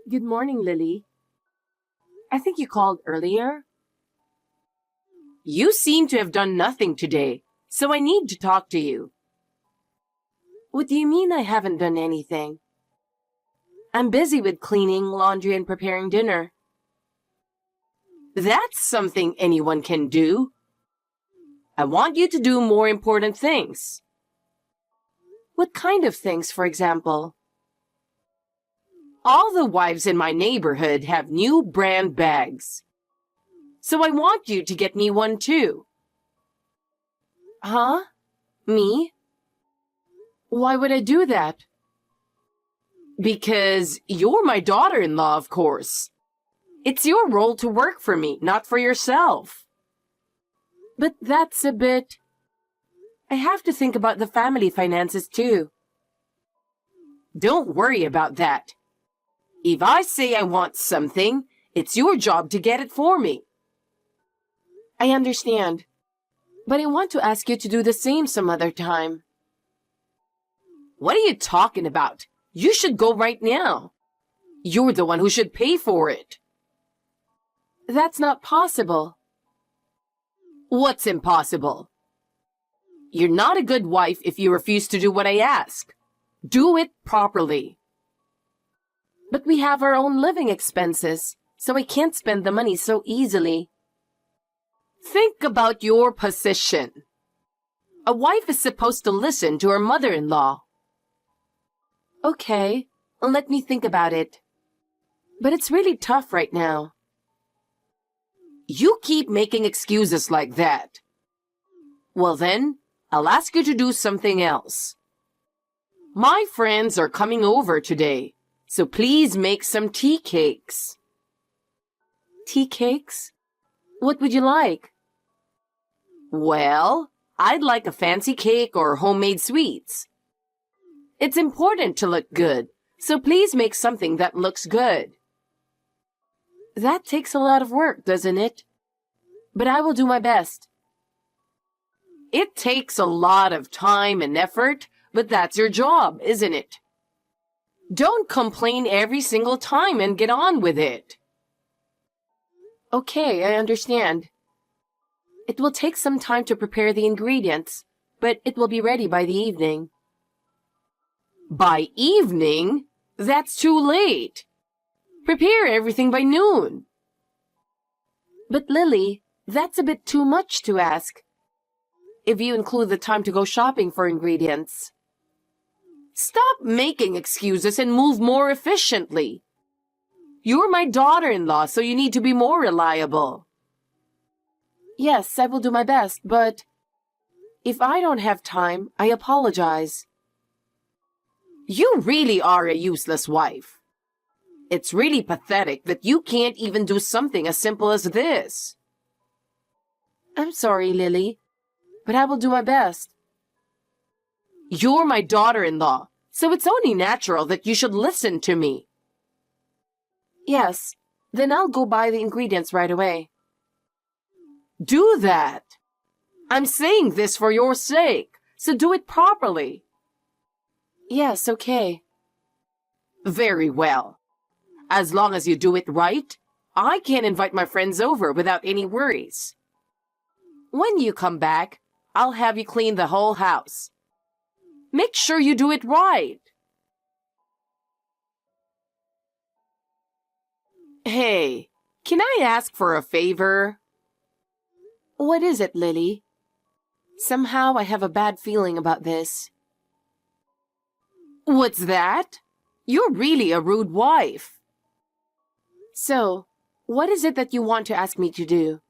Good morning, Lily. I think you called earlier. You seem to have done nothing today, so I need to talk to you. What do you mean I haven't done anything? I'm busy with cleaning, laundry, and preparing dinner. That's something anyone can do. I want you to do more important things. What kind of things, for example? All the wives in my neighborhood have new brand bags. So I want you to get me one too. Huh? Me? Why would I do that? Because you're my daughter-in-law, of course. It's your role to work for me, not for yourself. But that's a bit... I have to think about the family finances too. Don't worry about that. If I say I want something, it's your job to get it for me. I understand. But I want to ask you to do the same some other time. What are you talking about? You should go right now. You're the one who should pay for it. That's not possible. What's impossible? You're not a good wife if you refuse to do what I ask. Do it properly. But we have our own living expenses, so I can't spend the money so easily. Think about your position. A wife is supposed to listen to her mother-in-law. Okay, let me think about it. But it's really tough right now. You keep making excuses like that. Well then, I'll ask you to do something else. My friends are coming over today, so please make some tea cakes. Tea cakes? What would you like? Well, I'd like a fancy cake or homemade sweets. It's important to look good, so please make something that looks good. That takes a lot of work, doesn't it? But I will do my best. It takes a lot of time and effort, but that's your job, isn't it? Don't complain every single time and get on with it. Okay, I understand. It will take some time to prepare the ingredients, but it will be ready by the evening. By evening? That's too late. Prepare everything by noon. But Lily, that's a bit too much to ask. If you include the time to go shopping for ingredients. Stop making excuses and move more efficiently. You're my daughter-in-law, so you need to be more reliable. Yes, I will do my best, but if I don't have time, I apologize. You really are a useless wife. It's really pathetic that you can't even do something as simple as this. I'm sorry, Lily, but I will do my best. You're my daughter-in-law, so it's only natural that you should listen to me. Yes, then I'll go buy the ingredients right away. Do that. I'm saying this for your sake, so do it properly. Yes, okay. Very well. As long as you do it right, I can invite my friends over without any worries. When you come back, I'll have you clean the whole house. Make sure you do it right. Hey, can I ask for a favor? What is it, Lily? Somehow I have a bad feeling about this. What's that? You're really a rude wife. So, what is it that you want to ask me to do?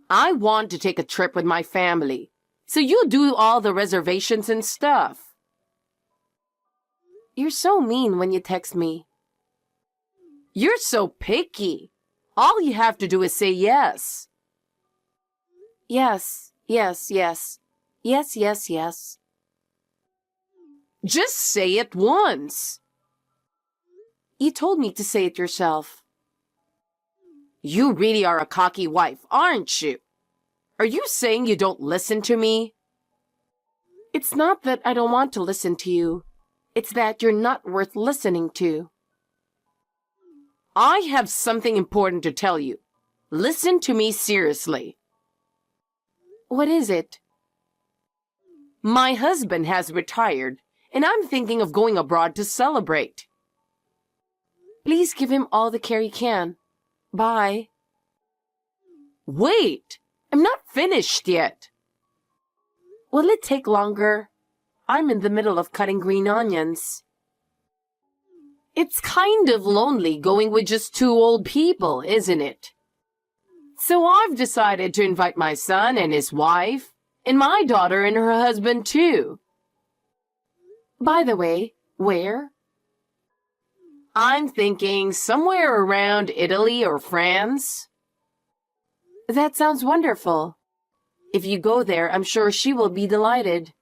I want to take a trip with my family, so you do all the reservations and stuff. You're so mean when you text me. You're so picky. All you have to do is say yes. Yes, yes, yes. Yes, yes, yes. Just say it once. You told me to say it yourself. You really are a cocky wife, aren't you? Are you saying you don't listen to me? It's not that I don't want to listen to you. It's that you're not worth listening to. I have something important to tell you. Listen to me seriously. What is it? My husband has retired, and I'm thinking of going abroad to celebrate. Please give him all the care you can. Bye. Wait! I'm not finished yet. Will it take longer? I'm in the middle of cutting green onions. It's kind of lonely going with just two old people, isn't it? So I've decided to invite my son and his wife, and my daughter and her husband too. By the way, where? I'm thinking somewhere around Italy or France. That sounds wonderful. If you go there, I'm sure she will be delighted.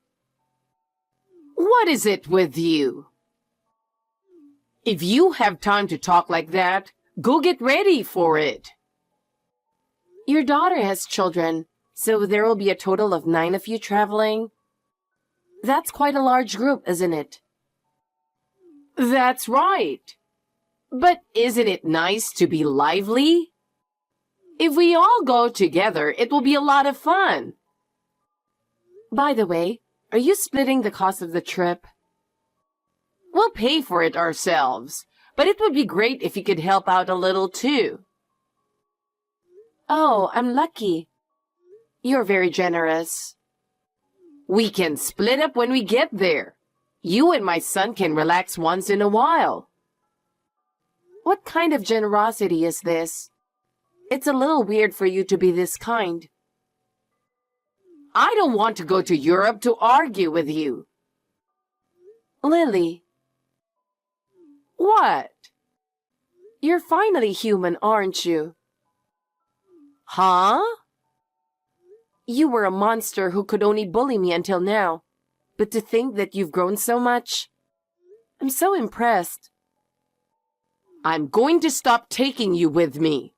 What is it with you? If you have time to talk like that, go get ready for it. Your daughter has children, so there will be a total of 9 of you traveling. That's quite a large group, isn't it? That's right. But isn't it nice to be lively? If we all go together, it will be a lot of fun. By the way, are you splitting the cost of the trip? We'll pay for it ourselves, but it would be great if you could help out a little too. Oh, I'm lucky. You're very generous. We can split up when we get there. You and my son can relax once in a while. What kind of generosity is this? It's a little weird for you to be this kind. I don't want to go to Europe to argue with you. Lily. What? You're finally human, aren't you? Huh? You were a monster who could only bully me until now. But to think that you've grown so much, I'm so impressed. I'm going to stop taking you with me.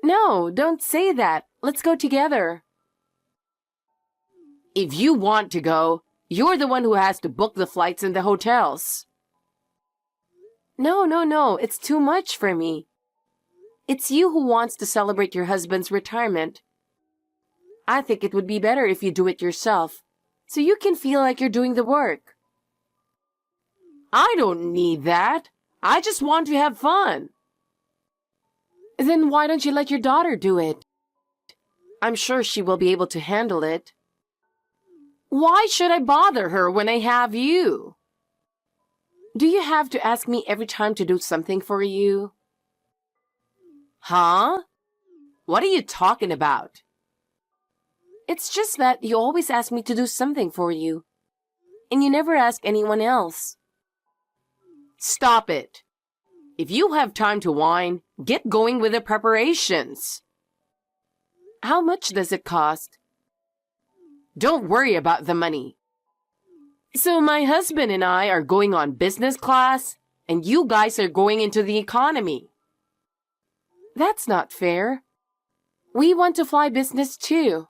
No, don't say that. Let's go together. If you want to go, you're the one who has to book the flights and the hotels. No, it's too much for me. It's you who wants to celebrate your husband's retirement. I think it would be better if you do it yourself, so you can feel like you're doing the work. I don't need that. I just want to have fun. Then why don't you let your daughter do it? I'm sure she will be able to handle it. Why should I bother her when I have you? Do you have to ask me every time to do something for you? Huh? What are you talking about? It's just that you always ask me to do something for you, and you never ask anyone else. Stop it. If you have time to whine, get going with the preparations. How much does it cost? Don't worry about the money. So my husband and I are going on business class, and you guys are going into the economy. That's not fair. We want to fly business too.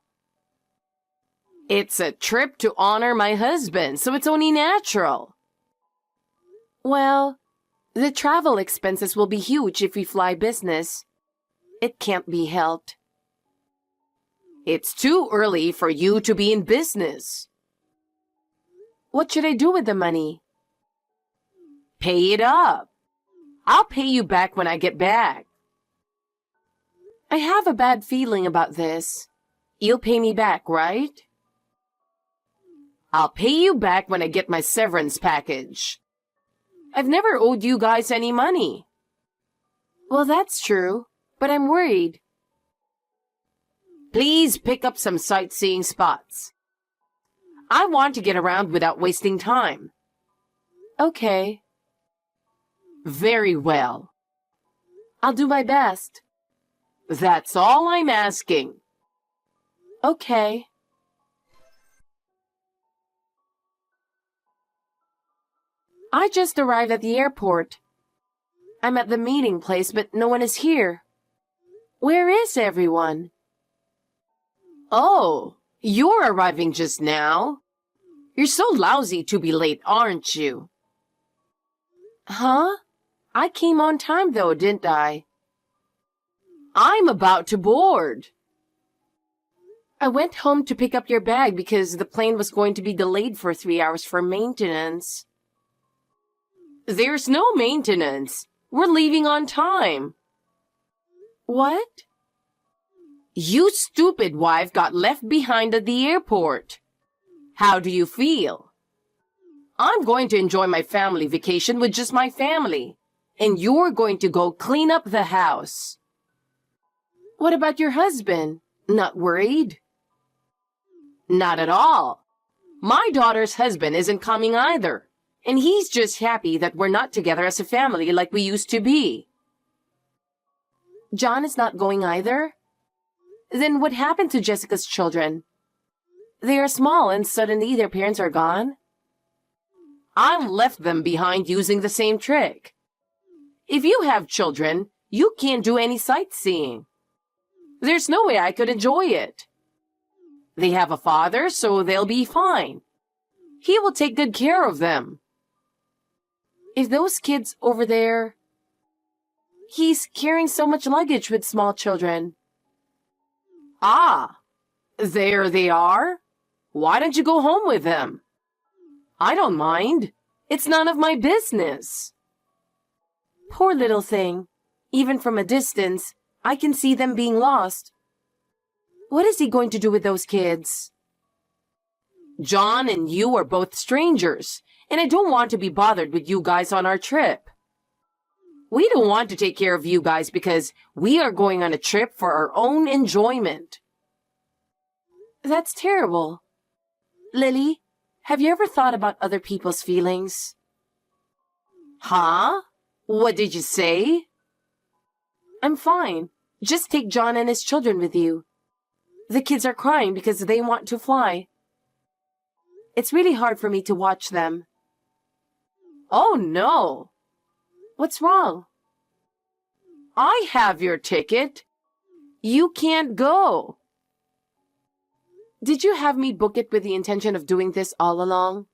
It's a trip to honor my husband, so it's only natural. Well, the travel expenses will be huge if we fly business. It can't be helped. It's too early for you to be in business. What should I do with the money? Pay it up. I'll pay you back when I get back. I have a bad feeling about this. You'll pay me back, right? I'll pay you back when I get my severance package. I've never owed you guys any money. Well, that's true, but I'm worried. Please pick up some sightseeing spots. I want to get around without wasting time. Okay. Very well. I'll do my best. That's all I'm asking. Okay. I just arrived at the airport. I'm at the meeting place, but no one is here. Where is everyone? Oh, you're arriving just now. You're so lousy to be late, aren't you? Huh? I came on time though, didn't I? I'm about to board. I went home to pick up your bag because the plane was going to be delayed for 3 hours for maintenance. There's no maintenance. We're leaving on time. What? You stupid wife got left behind at the airport. How do you feel? I'm going to enjoy my family vacation with just my family, and you're going to go clean up the house. What about your husband? Not worried? Not at all. My daughter's husband isn't coming either, and he's just happy that we're not together as a family like we used to be. John is not going either? Then what happened to Jessica's children? They are small and suddenly their parents are gone? I left them behind using the same trick. If you have children, you can't do any sightseeing. There's no way I could enjoy it. They have a father, so they'll be fine. He will take good care of them. If those kids over there... He's carrying so much luggage with small children. Ah, there they are. Why don't you go home with them? I don't mind. It's none of my business. Poor little thing. Even from a distance, I can see them being lost. What is he going to do with those kids? John and you are both strangers, and I don't want to be bothered with you guys on our trip. We don't want to take care of you guys because we are going on a trip for our own enjoyment. That's terrible. Lily, have you ever thought about other people's feelings? Huh? What did you say? I'm fine. Just take John and his children with you. The kids are crying because they want to fly. It's really hard for me to watch them. Oh, no. What's wrong? I have your ticket. You can't go. Did you have me book it with the intention of doing this all along?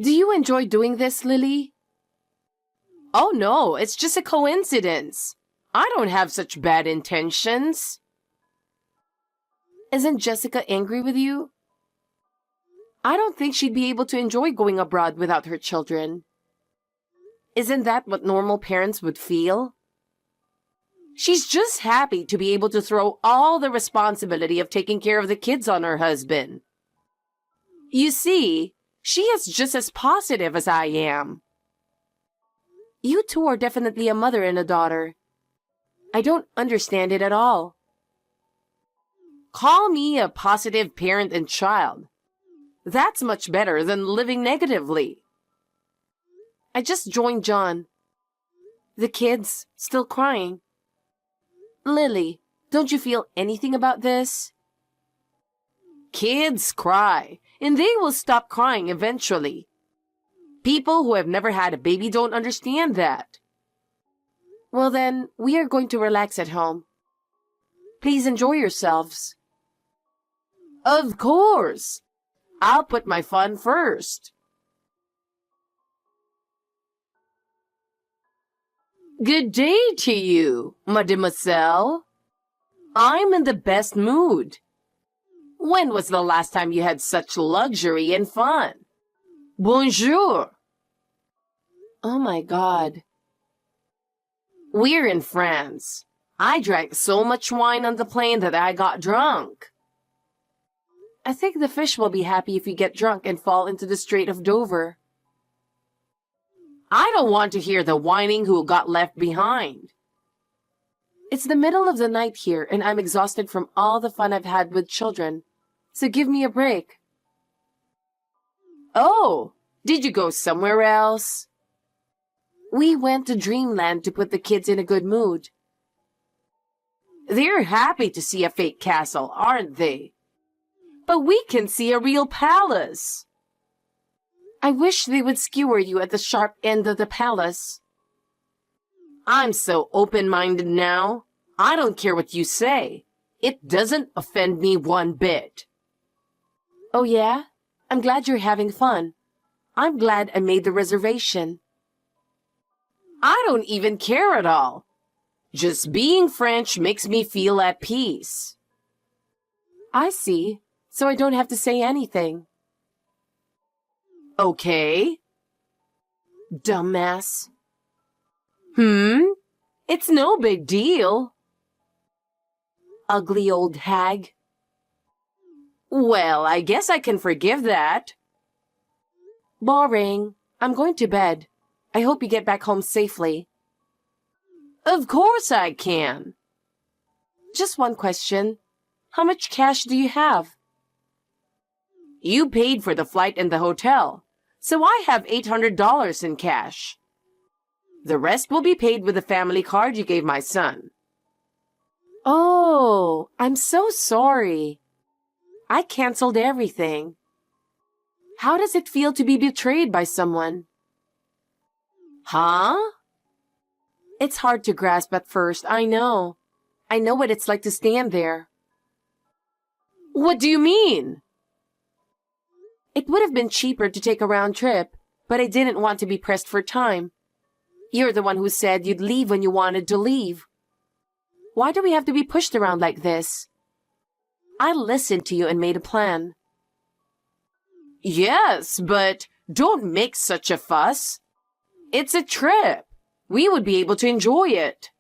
Do you enjoy doing this, Lily? Oh, no, it's just a coincidence. I don't have such bad intentions. Isn't Jessica angry with you? I don't think she'd be able to enjoy going abroad without her children. Isn't that what normal parents would feel? She's just happy to be able to throw all the responsibility of taking care of the kids on her husband. You see, she is just as positive as I am. You two are definitely a mother and a daughter. I don't understand it at all. Call me a positive parent and child. That's much better than living negatively. I just joined John. The kids still crying. Lily, don't you feel anything about this? Kids cry, and they will stop crying eventually. People who have never had a baby don't understand that. Well then, we are going to relax at home. Please enjoy yourselves. Of course. I'll put my fun first. Good day to you, mademoiselle. I'm in the best mood. When was the last time you had such luxury and fun? Bonjour. Oh my God. We're in France. I drank so much wine on the plane that I got drunk. I think the fish will be happy if you get drunk and fall into the Strait of Dover. I don't want to hear the whining who got left behind. It's the middle of the night here, and I'm exhausted from all the fun I've had with children, so give me a break. Oh, did you go somewhere else? We went to Dreamland to put the kids in a good mood. They're happy to see a fake castle, aren't they? But we can see a real palace. I wish they would skewer you at the sharp end of the palace. I'm so open-minded now. I don't care what you say. It doesn't offend me one bit. Oh yeah? I'm glad you're having fun. I'm glad I made the reservation. I don't even care at all. Just being French makes me feel at peace. I see. So I don't have to say anything. Okay. Dumbass. It's no big deal. Ugly old hag. Well, I guess I can forgive that. Boring. I'm going to bed. I hope you get back home safely. Of course I can. Just one question. How much cash do you have? You paid for the flight and the hotel, so I have $800 in cash. The rest will be paid with the family card you gave my son. Oh, I'm so sorry. I canceled everything. How does it feel to be betrayed by someone? Huh? It's hard to grasp at first, I know. I know what it's like to stand there. What do you mean? It would have been cheaper to take a round trip, but I didn't want to be pressed for time. You're the one who said you'd leave when you wanted to leave. Why do we have to be pushed around like this? I listened to you and made a plan. Yes, but don't make such a fuss. It's a trip. We would be able to enjoy it.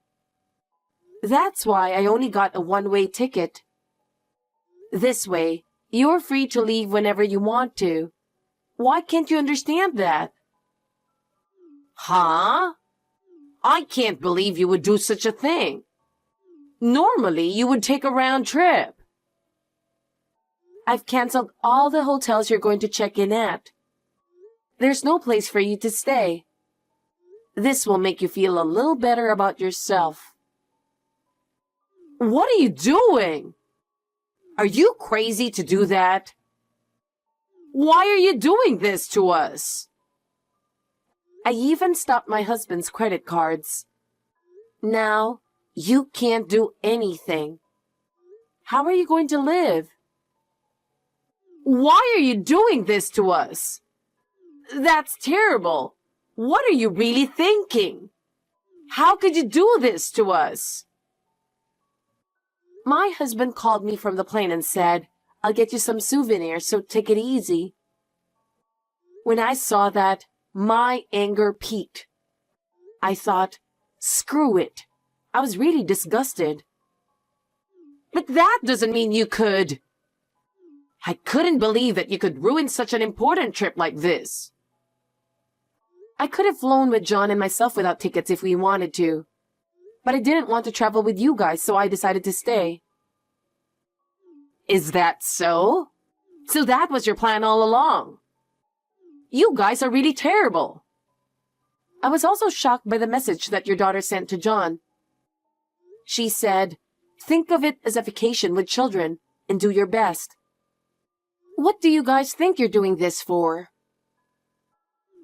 That's why I only got a one-way ticket. This way, you're free to leave whenever you want to. Why can't you understand that? Huh? I can't believe you would do such a thing. Normally, you would take a round trip. I've canceled all the hotels you're going to check in at. There's no place for you to stay. This will make you feel a little better about yourself. What are you doing? Are you crazy to do that? Why are you doing this to us? I even stopped my husband's credit cards. Now, you can't do anything. How are you going to live? Why are you doing this to us? That's terrible. What are you really thinking? How could you do this to us? My husband called me from the plane and said, I'll get you some souvenirs, so take it easy. When I saw that, my anger peaked. I thought, screw it. I was really disgusted. But that doesn't mean you could. I couldn't believe that you could ruin such an important trip like this. I could have flown with John and myself without tickets if we wanted to. But I didn't want to travel with you guys, so I decided to stay. Is that so? So that was your plan all along? You guys are really terrible. I was also shocked by the message that your daughter sent to John. She said, think of it as a vacation with children and do your best. What do you guys think you're doing this for?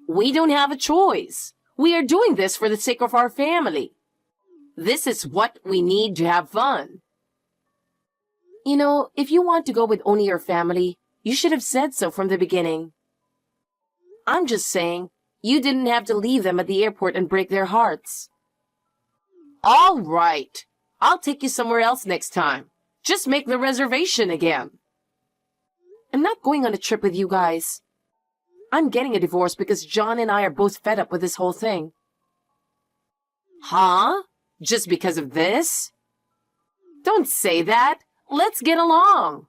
We don't have a choice. We are doing this for the sake of our family. This is what we need to have fun. You know, if you want to go with only your family, you should have said so from the beginning. I'm just saying, you didn't have to leave them at the airport and break their hearts. All right. I'll take you somewhere else next time. Just make the reservation again. I'm not going on a trip with you guys. I'm getting a divorce because John and I are both fed up with this whole thing. Huh? Just because of this? Don't say that. Let's get along.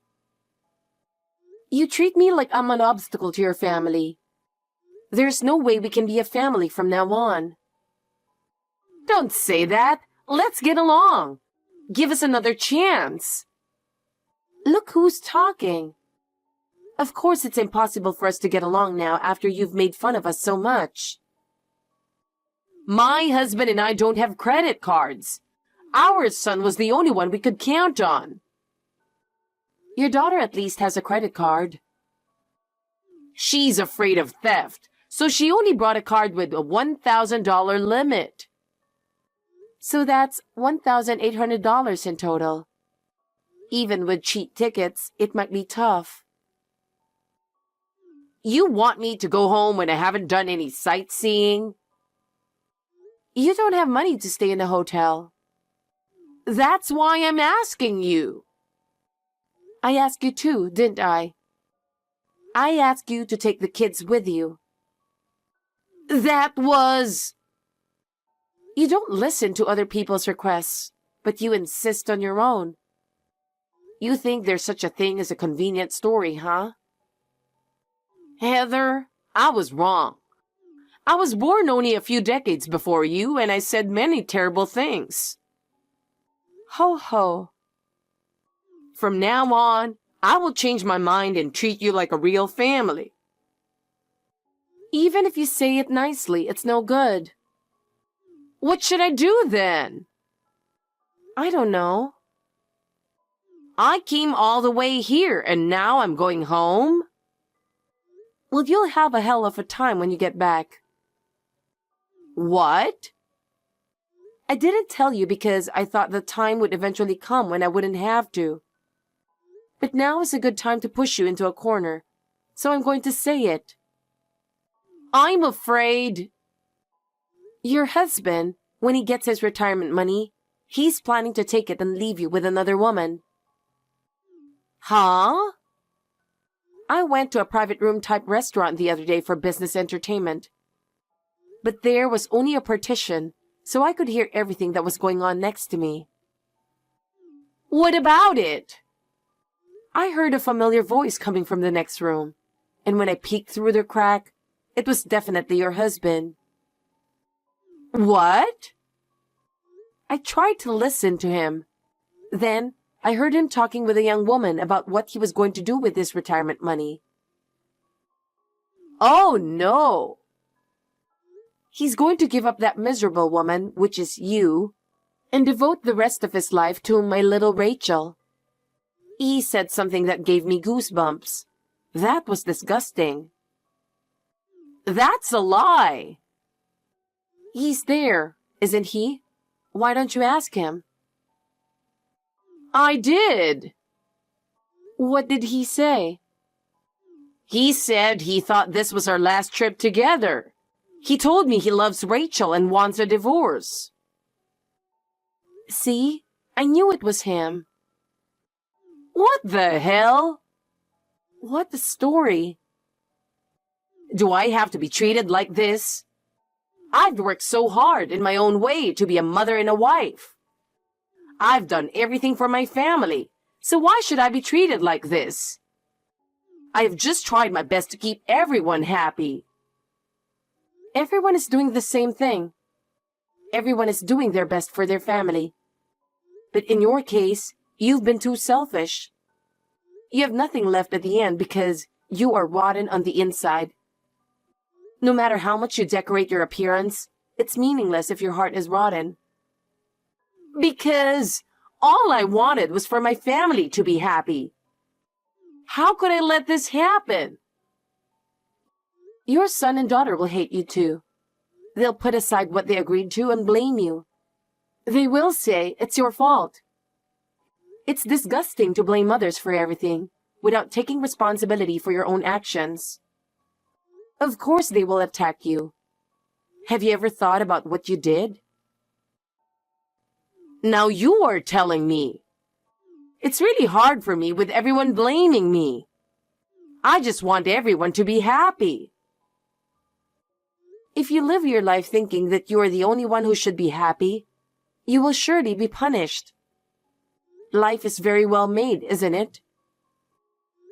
You treat me like I'm an obstacle to your family. There's no way we can be a family from now on. Don't say that. Let's get along. Give us another chance. Look who's talking. Of course it's impossible for us to get along now after you've made fun of us so much. My husband and I don't have credit cards. Our son was the only one we could count on. Your daughter at least has a credit card. She's afraid of theft, so she only brought a card with a $1,000 limit. So that's $1,800 in total. Even with cheap tickets, it might be tough. You want me to go home when I haven't done any sightseeing? You don't have money to stay in a hotel. That's why I'm asking you. I asked you too, didn't I? I asked you to take the kids with you. That was... You don't listen to other people's requests, but you insist on your own. You think there's such a thing as a convenient story, huh? Heather, I was wrong. I was born only a few decades before you, and I said many terrible things. Ho ho. From now on, I will change my mind and treat you like a real family. Even if you say it nicely, it's no good. What should I do then? I don't know. I came all the way here, and now I'm going home? Well, you'll have a hell of a time when you get back. What? I didn't tell you because I thought the time would eventually come when I wouldn't have to. But now is a good time to push you into a corner, so I'm going to say it. I'm afraid... Your husband, when he gets his retirement money, he's planning to take it and leave you with another woman. Huh? I went to a private room type restaurant the other day for business entertainment. But there was only a partition, so I could hear everything that was going on next to me. What about it? I heard a familiar voice coming from the next room, and when I peeked through the crack, it was definitely your husband. What? I tried to listen to him. Then I heard him talking with a young woman about what he was going to do with his retirement money. Oh, no! He's going to give up that miserable woman, which is you, and devote the rest of his life to my little Rachel. He said something that gave me goosebumps. That was disgusting. That's a lie! He's there, isn't he? Why don't you ask him? I did. What did he say? He said he thought this was our last trip together. He told me he loves Rachel and wants a divorce. See? I knew it was him. What the hell? What a story. Do I have to be treated like this? I've worked so hard in my own way to be a mother and a wife. I've done everything for my family, so why should I be treated like this? I have just tried my best to keep everyone happy. Everyone is doing the same thing. Everyone is doing their best for their family. But in your case, you've been too selfish. You have nothing left at the end because you are rotten on the inside. No matter how much you decorate your appearance, it's meaningless if your heart is rotten. Because all I wanted was for my family to be happy. How could I let this happen? Your son and daughter will hate you too. They'll put aside what they agreed to and blame you. They will say it's your fault. It's disgusting to blame others for everything without taking responsibility for your own actions. Of course they will attack you. Have you ever thought about what you did? Now you are telling me. It's really hard for me with everyone blaming me. I just want everyone to be happy. If you live your life thinking that you are the only one who should be happy, you will surely be punished. Life is very well made, isn't it?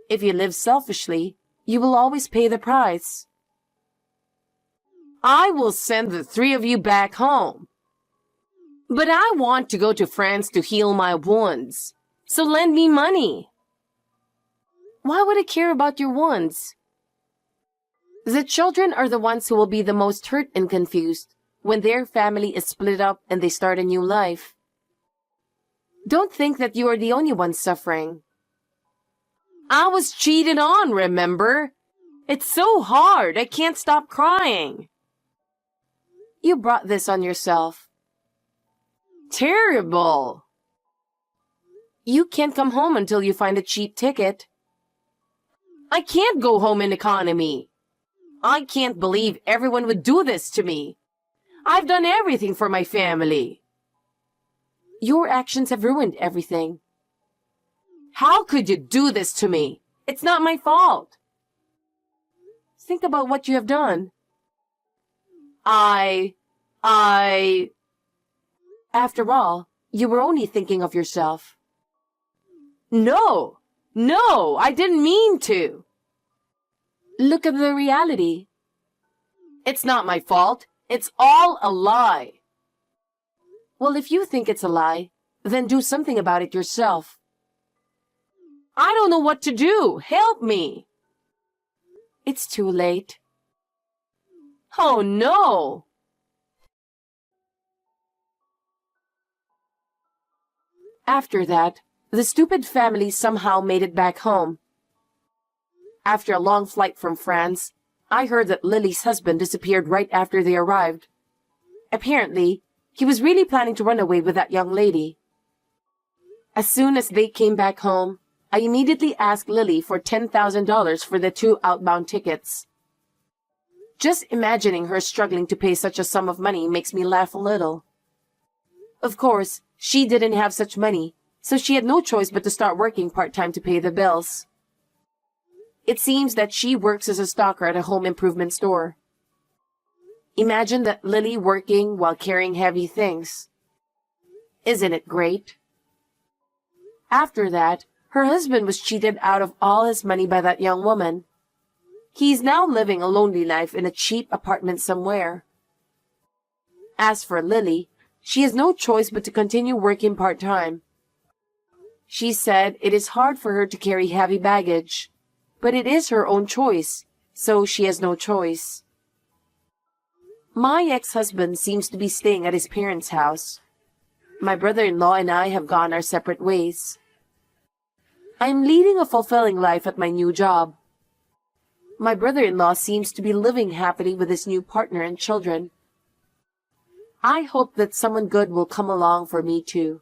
If you live selfishly, you will always pay the price. I will send the three of you back home. But I want to go to France to heal my wounds, so lend me money. Why would I care about your wounds? The children are the ones who will be the most hurt and confused when their family is split up and they start a new life. Don't think that you are the only one suffering. I was cheated on, remember? It's so hard, I can't stop crying. You brought this on yourself. Terrible. You can't come home until you find a cheap ticket. I can't go home in economy. I can't believe everyone would do this to me. I've done everything for my family. Your actions have ruined everything. How could you do this to me? It's not my fault. Think about what you have done. After all, you were only thinking of yourself. No, I didn't mean to. Look at the reality. It's not my fault. It's all a lie. Well, if you think it's a lie, then do something about it yourself. I don't know what to do. Help me. It's too late. Oh no! After that, the stupid family somehow made it back home. After a long flight from France, I heard that Lily's husband disappeared right after they arrived. Apparently, he was really planning to run away with that young lady. As soon as they came back home, I immediately asked Lily for $10,000 for the 2 outbound tickets. Just imagining her struggling to pay such a sum of money makes me laugh a little. Of course, she didn't have such money, so she had no choice but to start working part-time to pay the bills. It seems that she works as a stalker at a home improvement store. Imagine that Lily working while carrying heavy things. Isn't it great? After that, her husband was cheated out of all his money by that young woman. He's now living a lonely life in a cheap apartment somewhere. As for Lily, she has no choice but to continue working part-time. She said it is hard for her to carry heavy baggage, but it is her own choice, so she has no choice. My ex-husband seems to be staying at his parents' house. My brother-in-law and I have gone our separate ways. I am leading a fulfilling life at my new job. My brother-in-law seems to be living happily with his new partner and children. I hope that someone good will come along for me too.